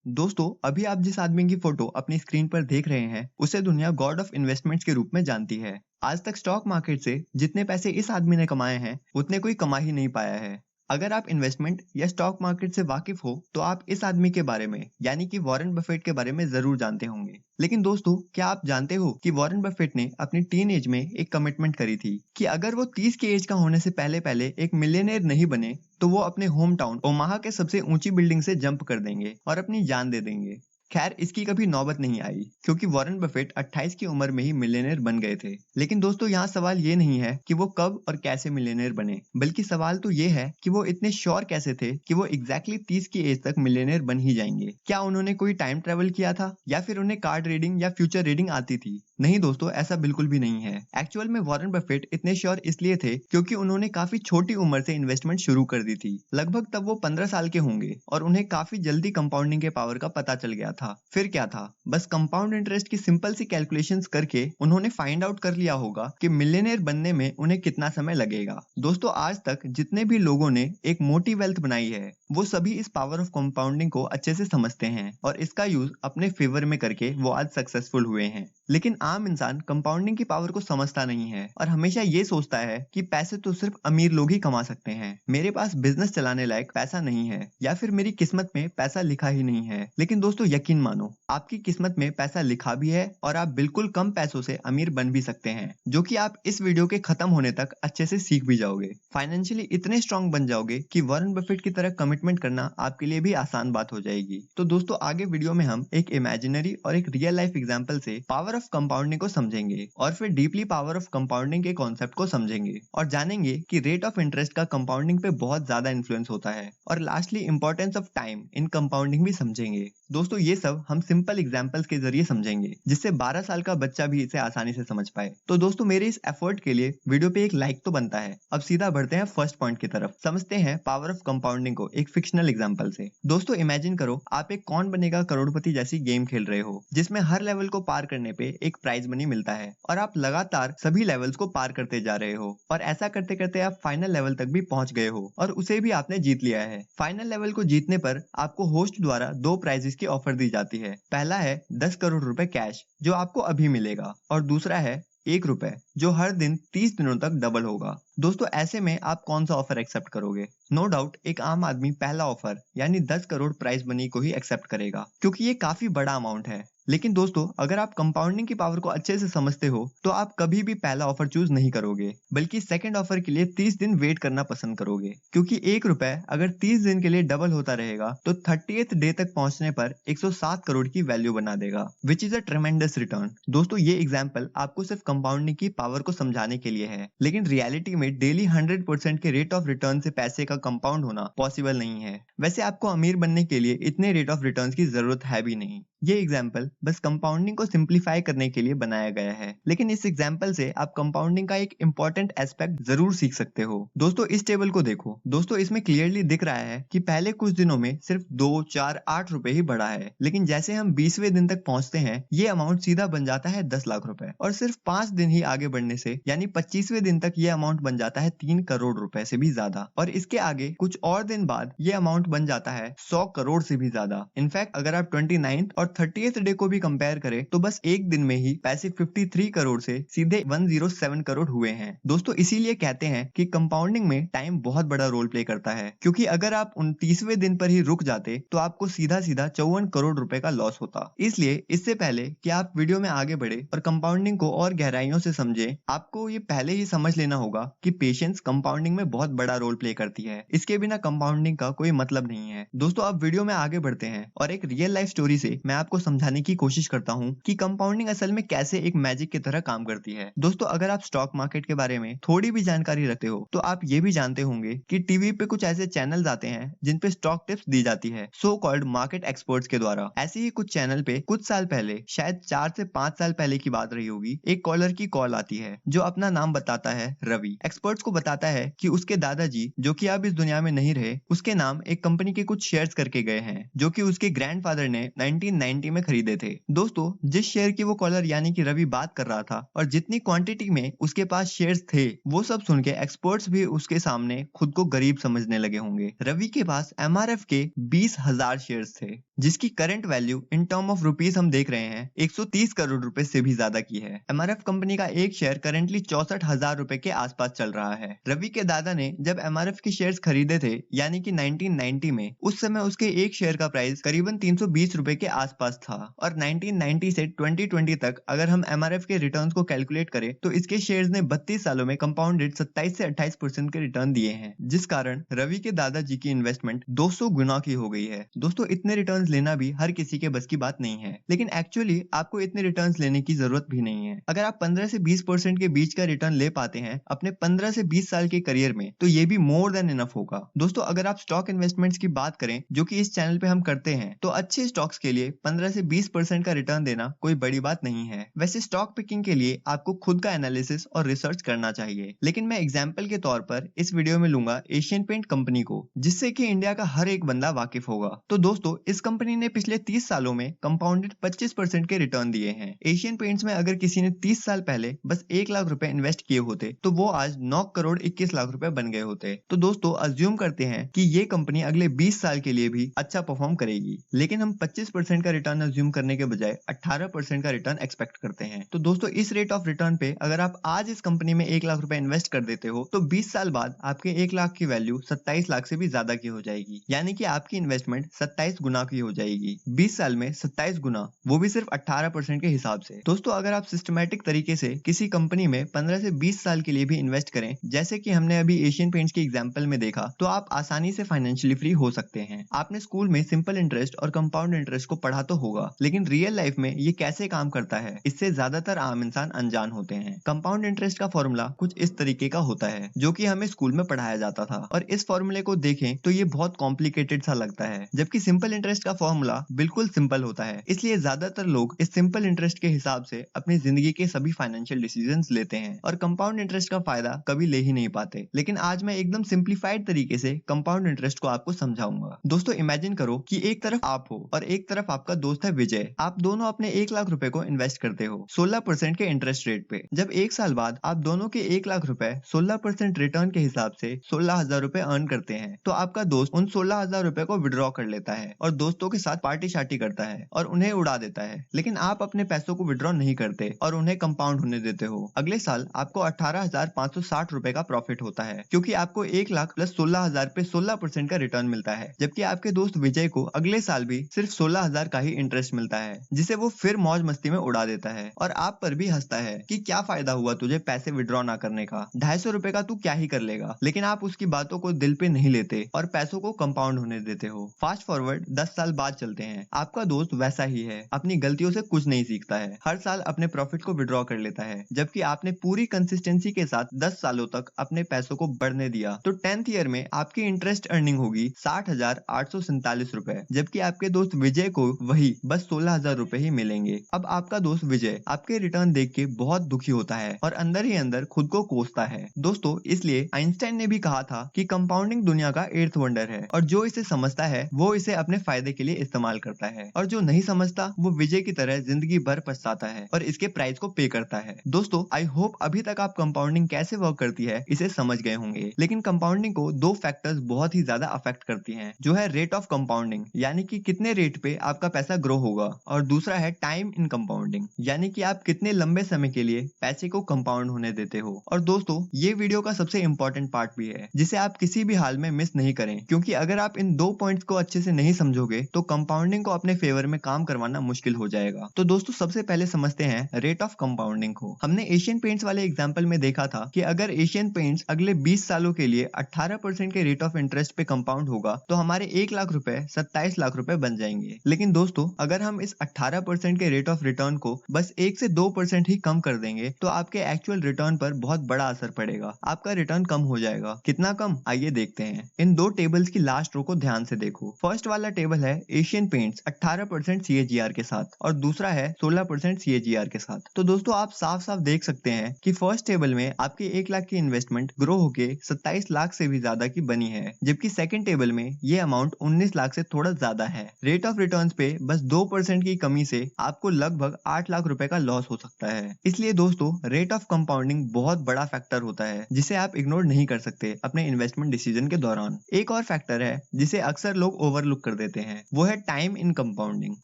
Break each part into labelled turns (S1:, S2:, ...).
S1: दोस्तों, अभी आप जिस आदमी की फोटो अपनी स्क्रीन पर देख रहे हैं, उसे दुनिया गॉड ऑफ इन्वेस्टमेंट्स के रूप में जानती है। आज तक स्टॉक मार्केट से जितने पैसे इस आदमी ने कमाए हैं, उतने कोई कमा ही नहीं पाया है। अगर आप इन्वेस्टमेंट या स्टॉक मार्केट से वाकिफ हो, तो आप इस आदमी के बारे में, यानी कि वॉरेन बफेट के बारे में जरूर जानते होंगे। लेकिन दोस्तों, क्या आप जानते हो कि वॉरेन बफेट ने अपनी टीन एज में एक कमिटमेंट करी थी कि अगर वो 30 की एज का होने से पहले पहले एक मिलियनेयर नहीं बने, तो वो अपने होम टाउन ओमाहा के सबसे ऊंची बिल्डिंग से जंप कर देंगे और अपनी जान दे देंगे। खैर, इसकी कभी नौबत नहीं आई, क्योंकि वॉरेन बफेट 28 की उम्र में ही मिलियनेयर बन गए थे। लेकिन दोस्तों, यहाँ सवाल ये नहीं है कि वो कब और कैसे मिलियनेयर बने, बल्कि सवाल तो ये है कि वो इतने श्योर कैसे थे कि वो एग्जैक्टली 30 की एज तक मिलियनेयर बन ही जाएंगे। क्या उन्होंने कोई टाइम ट्रेवल किया था, या फिर उन्हें कार्ड रीडिंग या फ्यूचर रीडिंग आती थी? नहीं दोस्तों, ऐसा बिल्कुल भी नहीं है। एक्चुअल में वॉरेन बफेट इतने श्योर इसलिए थे क्योंकि उन्होंने काफी छोटी उम्र से इन्वेस्टमेंट शुरू कर दी थी। लगभग तब वो 15 साल के होंगे और उन्हें काफी जल्दी कंपाउंडिंग के पावर का पता चल गया था। फिर क्या था, बस कंपाउंड इंटरेस्ट की सिंपल सी कैलकुलेशंस करके उन्होंने फाइंड आउट कर लिया होगा कि मिलियनेयर बनने में उन्हें कितना समय लगेगा। दोस्तों, आज तक जितने भी लोगों ने एक मोटी वेल्थ बनाई है, वो सभी इस पावर ऑफ कंपाउंडिंग को अच्छे से समझते हैं और इसका यूज अपने फेवर में करके वो आज सक्सेसफुल हुए हैं। लेकिन आम इंसान कंपाउंडिंग की पावर को समझता नहीं है और हमेशा ये सोचता है कि पैसे तो सिर्फ अमीर लोग ही कमा सकते हैं, मेरे पास बिजनेस चलाने लायक पैसा नहीं है, या फिर मेरी किस्मत में पैसा लिखा ही नहीं है। लेकिन दोस्तों, यकीन मानो, आपकी किस्मत में पैसा लिखा भी है और आप बिल्कुल कम पैसों से अमीर बन भी सकते हैं, जो कि आप इस वीडियो के खत्म होने तक अच्छे से सीख भी जाओगे। फाइनेंशियली इतने स्ट्रांग बन जाओगे कि वॉरेन बफेट की तरह कमिटमेंट करना आपके लिए भी आसान बात हो जाएगी। तो दोस्तों, आगे वीडियो में हम एक इमेजिनरी और एक रियल लाइफ एग्जांपल से पावर ऑफ कंपाउंडिंग को समझेंगे और फिर डीपली पावर ऑफ कंपाउंडिंग के कॉन्सेप्ट को समझेंगे और जानेंगे कि रेट ऑफ इंटरेस्ट का कंपाउंडिंग पे बहुत ज्यादा इन्फ्लुएंस होता है, और lastly importance of time in compounding भी समझेंगे। दोस्तों, ये सब हम सिंपल एग्जांपल्स के जरिए समझेंगे, जिससे 12 साल का बच्चा भी इसे आसानी से समझ पाए। तो दोस्तों, मेरे इस एफर्ट के लिए वीडियो पे एक लाइक तो बनता है। अब सीधा बढ़ते हैं फर्स्ट पॉइंट की तरफ, समझते हैं पावर ऑफ कंपाउंडिंग को एक फिक्शनल एग्जांपल से। दोस्तों, इमेजिन करो आप एक कौन बनेगा करोड़पति जैसी गेम खेल रहे हो, जिसमें हर लेवल को पार करने पे एक प्राइज मनी मिलता है और आप लगातार सभी लेवल्स को पार करते जा रहे हो, और ऐसा करते करते आप फाइनल लेवल तक भी पहुंच गए हो और उसे भी आपने जीत लिया है। फाइनल लेवल को जीतने पर आपको होस्ट द्वारा दो प्राइजेस की ऑफर दी जाती है। पहला है 10 करोड़ रुपए कैश, जो आपको अभी मिलेगा, और दूसरा है 1 रुपए, जो हर दिन 30 दिनों तक डबल होगा। दोस्तों, ऐसे में आप कौन सा ऑफर एक्सेप्ट करोगे? नो डाउट एक आम आदमी पहला ऑफर यानी 10 करोड़ प्राइज मनी को ही एक्सेप्ट करेगा, क्योंकि ये काफी बड़ा अमाउंट है। लेकिन दोस्तों, अगर आप कंपाउंडिंग की पावर को अच्छे से समझते हो, तो आप कभी भी पहला ऑफर चूज नहीं करोगे, बल्कि सेकंड ऑफर के लिए 30 दिन वेट करना पसंद करोगे, क्योंकि 1 रुपए अगर 30 दिन के लिए डबल होता रहेगा, तो 30th डे तक पहुंचने पर 107 करोड़ की वैल्यू बना देगा, विच इज अ ट्रेमेंडस रिटर्न। दोस्तों, ये एग्जाम्पल आपको सिर्फ कंपाउंडिंग की पावर को समझाने के लिए है, लेकिन रियलिटी में डेली 100% के रेट ऑफ रिटर्न से पैसे का कंपाउंड होना पॉसिबल नहीं है। वैसे आपको अमीर बनने के लिए इतने रेट ऑफ रिटर्न की जरूरत है भी नहीं। ये एग्जाम्पल बस कंपाउंडिंग को सिंप्लीफाई करने के लिए बनाया गया है, लेकिन इस एग्जाम्पल से आप कंपाउंडिंग का एक इंपॉर्टेंट एस्पेक्ट जरूर सीख सकते हो। दोस्तों, इस टेबल को देखो। दोस्तों, इसमें क्लियरली दिख रहा है कि पहले कुछ दिनों में सिर्फ 2, 4, 8 रुपए ही बढ़ा है, लेकिन जैसे हम 20वें दिन तक पहुंचते हैं, ये अमाउंट सीधा बन जाता है 10 लाख रुपए, और सिर्फ 5 दिन ही आगे बढ़ने से यानी 25वें दिन तक ये अमाउंट बन जाता है 3 करोड़ रुपए से भी ज्यादा, और इसके आगे कुछ और दिन बाद ये अमाउंट बन जाता है 100 करोड़ से भी ज्यादा। इनफैक्ट अगर आप 29th और 30th डे को भी कंपेयर करें, तो बस एक दिन में ही पैसे 53 करोड़ से सीधे 107 करोड़ हुए हैं। दोस्तों, इसीलिए कहते हैं कि कंपाउंडिंग में टाइम बहुत बड़ा रोल प्ले करता है, क्योंकि अगर आप 29वें दिन पर ही रुक जाते, तो आपको सीधा सीधा 54 करोड़ रुपए का लॉस होता। इसलिए इससे पहले कि आप वीडियो में आगे बढ़े और कंपाउंडिंग को और गहराइयों से समझे, आपको ये पहले ही समझ लेना होगा कि पेशेंस कंपाउंडिंग में बहुत बड़ा रोल प्ले करती है। इसके बिना कंपाउंडिंग का कोई मतलब नहीं है। दोस्तों, अब वीडियो में आगे बढ़ते हैं और एक रियल लाइफ स्टोरी से मैं आपको समझाने की कोशिश करता हूं कि कंपाउंडिंग असल में कैसे एक मैजिक की तरह काम करती है। दोस्तों, अगर आप स्टॉक मार्केट के बारे में थोड़ी भी जानकारी रखते हो, तो आप ये भी जानते होंगे कि टीवी पे कुछ ऐसे चैनल्स आते हैं जिन पे स्टॉक टिप्स दी जाती है, सो कॉल्ड मार्केट एक्सपर्ट्स के द्वारा। ऐसे ही कुछ चैनल पे कुछ साल पहले, शायद 4 से 5 साल पहले की बात रही होगी, एक कॉलर की कॉल आती है जो अपना नाम बताता है रवि। एक्सपर्ट्स को बताता है कि उसके दादाजी, जो कि अब इस दुनिया में नहीं रहे, उसके नाम एक कंपनी के कुछ शेयर्स करके गए हैं, जो कि उसके ग्रैंडफादर ने 1990 में खरीदे थे। दोस्तों, जिस शेयर की वो कॉलर यानी कि रवि बात कर रहा था और जितनी क्वांटिटी में उसके पास शेयर्स थे, वो सब सुन के एक्सपर्ट्स भी उसके सामने खुद को गरीब समझने लगे होंगे। रवि के पास एमआरएफ के 20,000 शेयर्स थे, जिसकी current value in term of rupees हम देख रहे हैं 130 करोड़ रुपए से भी ज्यादा की है। एमआरएफ कंपनी का एक शेयर करंटली 64,000 रुपए के आसपास चल रहा है। रवि के दादा ने जब एमआरएफ के शेयर्स खरीदे थे यानी कि 1990 में, उस समय उसके एक शेयर का प्राइस करीबन 320 रुपए के आसपास था और 1990 से 2020 तक अगर हम एमआरएफ के रिटर्न्स को कैलकुलेट करें तो इसके शेयर्स ने 32 सालों में कंपाउंडेड 27 से 28% के रिटर्न दिए हैं, जिस कारण रवि के दादाजी की इन्वेस्टमेंट 200 गुना की हो गई है। दोस्तों, इतने रिटर्न्स लेना भी हर किसी के बस की बात नहीं है, लेकिन एक्चुअली आपको इतने रिटर्न्स लेने की जरूरत भी नहीं है। अगर आप 15 से 20% के बीच का रिटर्न ले पाते हैं अपने 15 से 20 साल के करियर में, तो ये भी मोर देन इनफ होगा। दोस्तों, अगर आप स्टॉक इन्वेस्टमेंट्स की बात करें जो कि इस चैनल पे हम करते हैं, तो अच्छे स्टॉक्स के लिए 15 से 20% का रिटर्न देना कोई बड़ी बात नहीं है। वैसे स्टॉक पिकिंग के लिए आपको खुद का एनालिसिस और रिसर्च करना चाहिए, लेकिन मैं एग्जाम्पल के तौर पर इस वीडियो में लूंगा एशियन पेंट कंपनी को, जिससे कि इंडिया का हर एक बंदा वाकिफ होगा। तो दोस्तों, इस कंपनी ने पिछले 30 सालों में कंपाउंडेड 25% के रिटर्न दिए हैं। एशियन पेंट्स में अगर किसी ने 30 साल पहले बस 1 लाख रुपए इन्वेस्ट किए होते तो वो आज 9 करोड़ 21 लाख रुपए बन गए होते। तो दोस्तों, अज्यूम करते हैं कि ये कंपनी अगले 20 साल के लिए भी अच्छा परफॉर्म करेगी, लेकिन हम 25% का रिटर्न अज्यूम करने के बजाय 18% का रिटर्न एक्सपेक्ट करते हैं। तो दोस्तों, इस रेट ऑफ रिटर्न पे अगर आप आज इस कंपनी में 1 लाख रुपए इन्वेस्ट कर देते हो तो 20 साल बाद आपके 1 लाख की वैल्यू 27 लाख से भी ज्यादा की हो जाएगी, यानी कि आपकी इन्वेस्टमेंट 27 गुना की हो जाएगी। 20 साल में 27 गुना, वो भी सिर्फ 18% के हिसाब से। दोस्तों, अगर आप सिस्टमैटिक तरीके से किसी कंपनी में 15 से 20 साल के लिए भी इन्वेस्ट करें, जैसे कि हमने अभी एशियन पेंट्स के एग्जांपल में देखा, तो आप आसानी से फाइनेंशियली फ्री हो सकते हैं। आपने स्कूल में सिंपल इंटरेस्ट और कंपाउंड इंटरेस्ट को पढ़ा तो होगा, लेकिन रियल लाइफ में ये कैसे काम करता है, इससे ज्यादातर आम इंसान अनजान होते हैं। कंपाउंड इंटरेस्ट का फॉर्मूला कुछ इस तरीके का होता है, जो कि हमें स्कूल में पढ़ाया जाता था, और इस फॉर्मूले को देखें तो ये बहुत कॉम्प्लिकेटेड सा लगता है, जबकि सिंपल इंटरेस्ट का फॉर्मूला बिल्कुल सिंपल होता है। इसलिए ज्यादातर लोग इस सिंपल इंटरेस्ट के हिसाब से अपनी जिंदगी के सभी फाइनेंशियल डिसीजंस लेते हैं और कंपाउंड इंटरेस्ट का फायदा कभी ले ही नहीं पाते। लेकिन आज मैं एकदम सिंप्लीफाइड तरीके से कंपाउंड इंटरेस्ट को आपको समझाऊंगा। दोस्तों, इमेजिन करो कि एक तरफ आप हो और एक तरफ आपका दोस्त है विजय। आप दोनों अपने 1 लाख रुपए को इन्वेस्ट करते हो 16% के इंटरेस्ट रेट पे। जब 1 साल बाद आप दोनों के 1 लाख रुपए 16% रिटर्न के हिसाब से 16,000 रुपए अर्न करते हैं, तो आपका दोस्त उन 16,000 रुपए को विड्रॉ कर लेता है और दोस्तों के साथ पार्टी शार्टी करता है और उन्हें उड़ा देता है। लेकिन आप अपने पैसों को विड्रॉ नहीं करते और उन्हें कंपाउंड होने देते हो। अगले साल आपको 18,560 रुपए का प्रॉफिट होता है, क्योंकि आपको 1 लाख प्लस 16,000 पे 16% का रिटर्न मिलता है, जबकि आपके दोस्त विजय को अगले साल भी सिर्फ 16,000 का ही इंटरेस्ट मिलता है, जिसे वो फिर मौज मस्ती में उड़ा देता है और आप पर भी हंसता है कि क्या फायदा हुआ तुझे पैसे विड्रॉ ना करने का, 250 रुपए का तू क्या ही कर लेगा। लेकिन आप उसकी बातों को दिल पे नहीं लेते और पैसों को कंपाउंड होने देते हो। फास्ट फॉरवर्ड 10 साल बाद चलते हैं, आपका दोस्त वैसा ही है, अपनी गलतियों से कुछ नहीं सीखता है, हर साल अपने प्रॉफिट को विड्रॉ कर लेता है, जबकि आपने पूरी कंसिस्टेंसी के साथ 10 सालों तक अपने पैसों को बढ़ने दिया। तो 10th ईयर में आपकी इंटरेस्ट अर्निंग होगी 60,847 रुपए, जबकि आपके दोस्त विजय को वही बस 16,000 रुपए ही मिलेंगे। अब आपका दोस्त विजय आपके रिटर्न देख के बहुत दुखी होता है और अंदर ही अंदर खुद को कोसता है। दोस्तों, इसलिए आइंस्टाइन ने भी कहा था कि कंपाउंडिंग दुनिया का 8th वंडर है, और जो इसे समझता है वो इसे अपने फायदे के लिए इस्तेमाल करता है, और जो नहीं समझता वो विजय की तरह जिंदगी भर पछताता है और इसके प्राइस को पे करता है। दोस्तों, आई होप अभी तक आप कंपाउंडिंग कैसे वर्क करती है इसे समझ गए होंगे, लेकिन कंपाउंडिंग को 2 फैक्टर्स बहुत ही ज्यादा अफेक्ट करती हैं, जो है रेट ऑफ कंपाउंडिंग, यानी कि कितने रेट पे आपका पैसा ग्रो होगा, और दूसरा है टाइम इन कंपाउंडिंग, यानी कि आप कितने लंबे समय के लिए पैसे को कंपाउंड होने देते हो। और दोस्तों, ये वीडियो का सबसे इंपॉर्टेंट पार्ट भी है, जिसे आप किसी भी हाल में मिस नहीं करें, क्योंकि अगर आप इन 2 पॉइंट्स को अच्छे से नहीं समझोगे तो कंपाउंडिंग को अपने फेवर में काम करवाना मुश्किल हो जाएगा। तो दोस्तों, सबसे पहले समझते हैं रेट ऑफ कंपाउंडिंग को। हमने एशियन पेंट्स वाले एग्जांपल में देखा था कि अगर एशियन पेंट्स अगले 20 सालों के लिए 18% के रेट ऑफ इंटरेस्ट पे कंपाउंड होगा तो हमारे 1 लाख रुपए 27 लाख रुपए बन जाएंगे। लेकिन दोस्तों, अगर हम इस 18% के रेट ऑफ रिटर्न को बस 1 से 2% ही कम कर देंगे तो आपके एक्चुअल रिटर्न पर बहुत बड़ा असर पड़ेगा, आपका रिटर्न कम हो जाएगा। कितना कम, आइए देखते हैं। इन 2 टेबल्स की लास्ट रो को ध्यान से देखो। फर्स्ट वाला टेबल है एशियन पेंट्स 18% CAGR के साथ और दूसरा है 16% CAGR के साथ। तो दोस्तों, आप साफ साफ देख सकते हैं कि फर्स्ट टेबल में आपकी 1 लाख की इन्वेस्टमेंट ग्रो होके 27 लाख से भी ज्यादा की बनी है, जबकि सेकंड टेबल में ये अमाउंट 19 लाख से थोड़ा ज्यादा है। रेट ऑफ रिटर्न्स पे बस 2% 1% की कमी से आपको लगभग 8 लाख रुपए का लॉस हो सकता है। इसलिए दोस्तों, रेट ऑफ कंपाउंडिंग बहुत बड़ा फैक्टर होता है जिसे आप इग्नोर नहीं कर सकते अपने इन्वेस्टमेंट डिसीजन के दौरान। एक और फैक्टर है जिसे अक्सर लोग ओवरलुक कर देते हैं, वो है टाइम इन कंपाउंडिंग।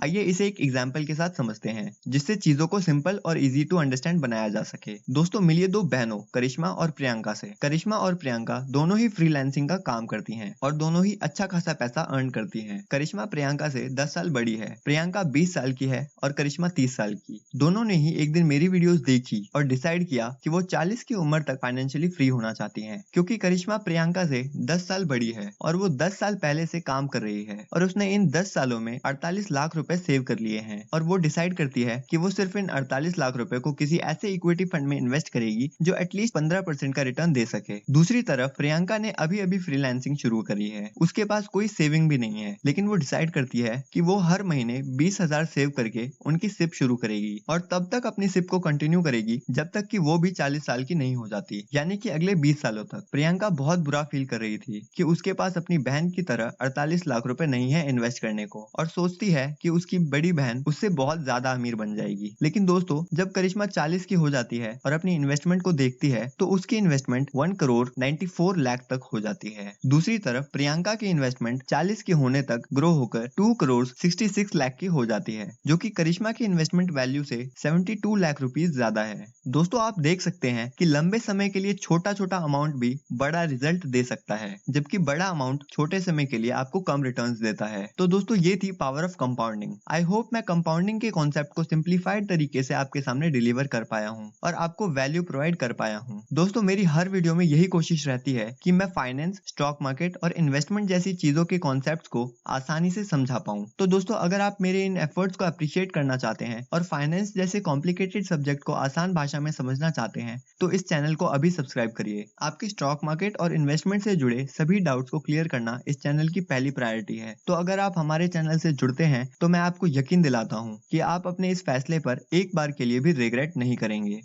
S1: आइए इसे एक एग्जांपल के साथ समझते हैं जिससे चीजों को सिंपल और इजी टू अंडरस्टैंड बनाया जा सके। दोस्तों, मिलिए दो बहनों करिश्मा और प्रियंका से। करिश्मा और प्रियंका दोनों ही फ्रीलांसिंग का काम करती हैं और दोनों ही अच्छा खासा पैसा अर्न करती हैं। करिश्मा प्रियंका से 10 साल बड़ी है, प्रियंका 20 साल की है और करिश्मा 30 साल की। दोनों ने ही एक दिन मेरी वीडियोस देखी और डिसाइड किया कि वो 40 की उम्र तक फाइनेंशियली फ्री होना चाहती हैं, क्योंकि करिश्मा प्रियंका से 10 साल बड़ी है और वो 10 साल पहले से काम कर रही है और उसने इन 10 सालों में 48 लाख रुपए सेव कर लिए हैं। और वो डिसाइड करती है कि वो सिर्फ इन 48 लाख रुपए को किसी ऐसे इक्विटी फंड में इन्वेस्ट करेगी जो एटलीस्ट 15% का रिटर्न दे सके। दूसरी तरफ प्रियंका ने अभी अभी फ्रीलांसिंग शुरू करी है, उसके पास कोई सेविंग भी नहीं है, लेकिन वो डिसाइड करती है कि वो हर महीने 20,000 सेव करके उनकी सिप शुरू करेगी और तब तक अपनी सिप को कंटिन्यू करेगी जब तक कि वो भी 40 साल की नहीं हो जाती, यानी कि अगले 20 सालों तक। प्रियंका बहुत बुरा फील कर रही थी कि उसके पास अपनी बहन की तरह 48 लाख रुपए नहीं है इन्वेस्ट करने को और सोचती है कि उसकी बड़ी बहन उससे बहुत ज्यादा अमीर बन जाएगी। लेकिन दोस्तों, जब करिश्मा 40 की हो जाती है और अपनी इन्वेस्टमेंट को देखती है तो उसकी इन्वेस्टमेंट 1 करोड़ 94 लाख तक हो जाती है। दूसरी तरफ प्रियंका की इन्वेस्टमेंट 40 के होने तक ग्रो होकर 2 करोड़ 66 लाख की हो जाती है, जो कि करिश्मा की इन्वेस्टमेंट वैल्यू से 72 लाख रुपीस ज्यादा है। दोस्तों, आप देख सकते हैं कि लंबे समय के लिए छोटा छोटा अमाउंट भी बड़ा रिजल्ट दे सकता है, जबकि बड़ा अमाउंट छोटे समय के लिए आपको कम रिटर्न्स देता है। तो दोस्तों, ये थी power of compounding. I hope मैं कंपाउंडिंग के कॉन्सेप्ट को सिंप्लीफाइड तरीके से आपके सामने डिलीवर कर पाया हूँ और आपको वैल्यू प्रोवाइड कर पाया हूँ। दोस्तों, मेरी हर वीडियो में यही कोशिश रहती है कि मैं फाइनेंस, स्टॉक मार्केट और इन्वेस्टमेंट जैसी चीजों के कॉन्सेप्ट्स को आसानी से समझा पाऊं। तो दोस्तों, अगर आप मेरे इन एफर्ट्स को अप्रिशिएट करना चाहते हैं और फाइनेंस जैसे कॉम्प्लिकेटेड सब्जेक्ट को आसान भाषा में समझना चाहते हैं तो इस चैनल को अभी सब्सक्राइब करिए। आपकी स्टॉक मार्केट और इन्वेस्टमेंट से जुड़े सभी डाउट्स को क्लियर करना इस चैनल की पहली प्रायोरिटी है। तो अगर आप हमारे चैनल से जुड़ते हैं तो मैं आपको यकीन दिलाता हूँ कि आप अपने इस फैसले पर एक बार के लिए भी रिग्रेट नहीं करेंगे।